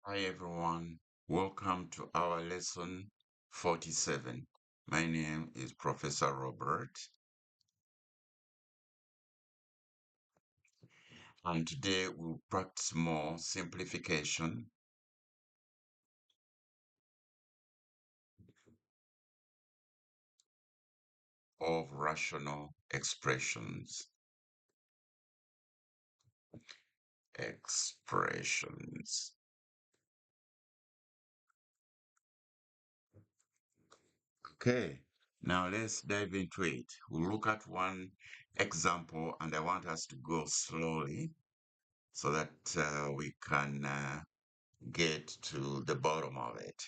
Hi everyone, welcome to our lesson 47. My name is Professor Robert, and today we'll practice more simplification of rational expressions. Expressions. Okay, now let's dive into it. We'll look at one example, and I want us to go slowly so that we can get to the bottom of it.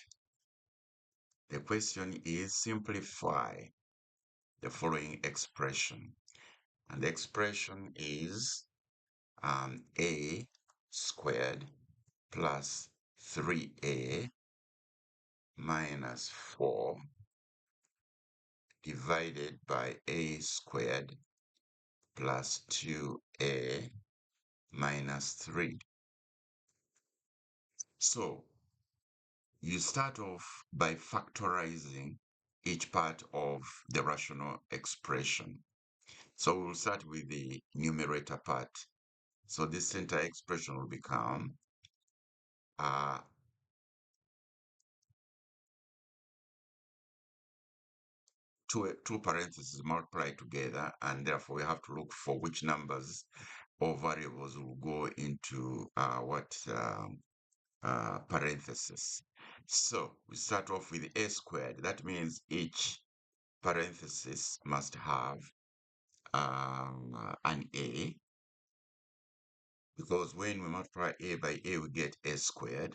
The question is simplify the following expression. And the expression is a squared plus 3a minus 4 divided by a squared plus 2a minus 3. So you start off by factorizing each part of the rational expression. So we'll start with the numerator part. So this center expression will become uh, two parentheses multiplied together, and therefore we have to look for which numbers or variables will go into what parenthesis. So we start off with a squared. That means each parenthesis must have an a, because when we multiply a by a, we get a squared.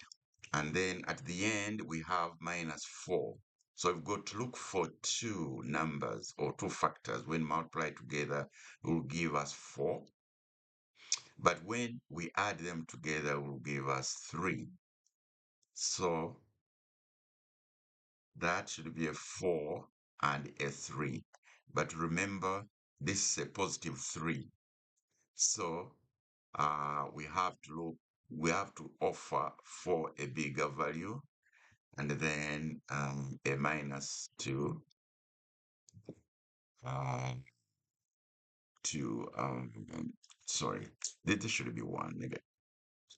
And then at the end, we have minus 4. So we've got to look for two numbers or two factors when multiplied together will give us 4. But when we add them together will give us 3. So that should be a 4 and a 3. But remember, this is a positive 3. So we have to offer 4 a bigger value, and then a minus 2 uh, to sorry, this should be 1. Maybe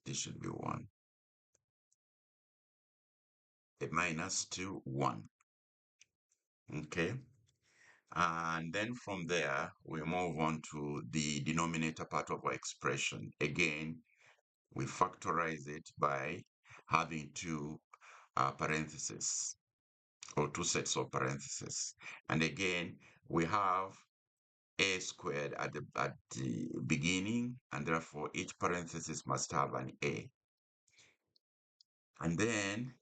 this should be 1. A minus 2 1. Okay, and then from there we move on to the denominator part of our expression. Again, we factorize it by having two parentheses or two sets of parentheses, and again we have a squared at the beginning, and therefore each parenthesis must have an a. And then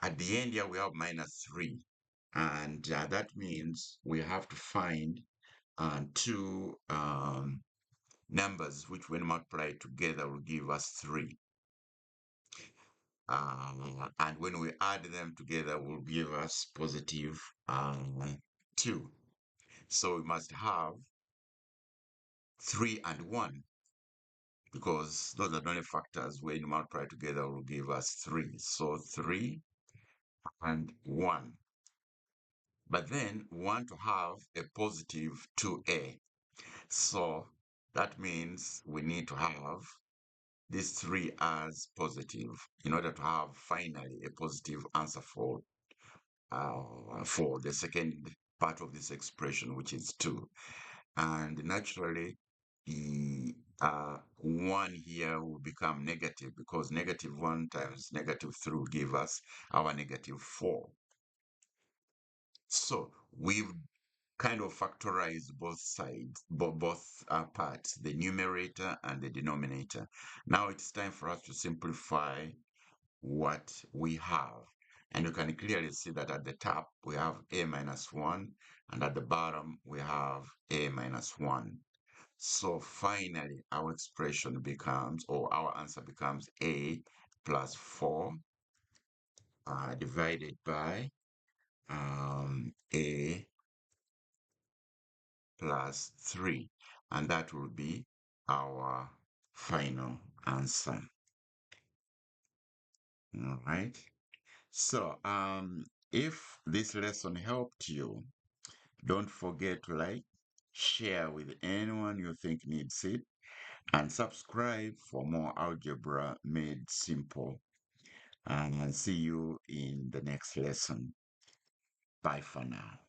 at the end here we have minus 3, and that means we have to find two numbers which when multiplied together will give us 3. And when we add them together will give us positive 2. So we must have 3 and 1, because those are the only factors when you multiply together will give us 3. So 3 and 1. But then we want to have a positive 2a. So that means we need to have these 3 as positive in order to have finally a positive answer for the second part of this expression, which is 2. And naturally, the 1 here will become negative, because negative 1 times negative 3 will give us our negative 4. So we've kind of factorized both sides, both parts, the numerator and the denominator. Now it's time for us to simplify what we have. And you can clearly see that at the top we have a minus 1, and at the bottom we have a minus 1. So finally, our expression becomes, or our answer becomes a plus 4 divided by a plus 3. And that will be our final answer. All right. So, if this lesson helped you, don't forget to like, share with anyone you think needs it, and subscribe for more algebra made simple. And I'll see you in the next lesson. Bye for now.